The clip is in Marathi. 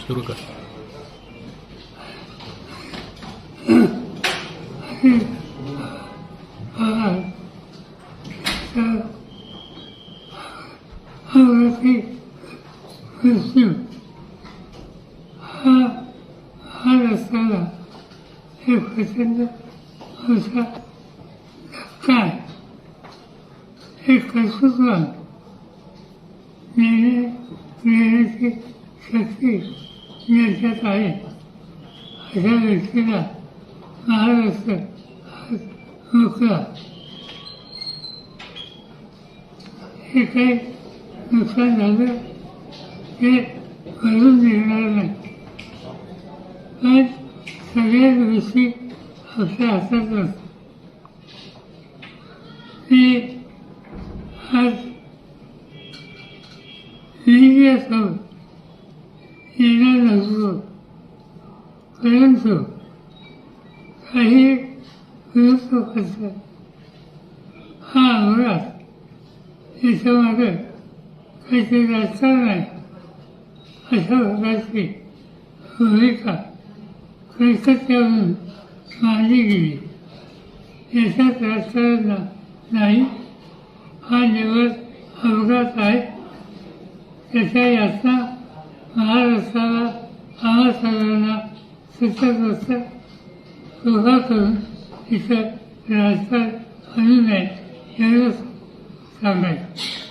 सुरू कर. हा रस्त्याला हे प्रचंड असा धक्का आहे. हे कर्तृत्वान नेण्याची शक्ती ज्याच्यात आहे अशा व्यक्तीला महाराष्ट्र मोकळा. हे काही नुकसान झालं ते भरून निघणार नाही. पण सगळ्याच गोष्टी आपल्या हातात नसतात. मी आज मीडियासमोर येणार नसतो, परंतु काही विरोध करतात. हा अपघात याच्यामागे काहीतरी राजकारण आहे अशा प्रकारची भूमिका कलकत्त्यावरून मांडली गेली. याच्यात राजकारण नाही. हा निवड अपघात आहे. त्याच्या यातना महाराष्ट्राला आम्हा सगळ्यांना सतत कृपा करून इथं राजकारण आणू नये एवढंच सांगायचं.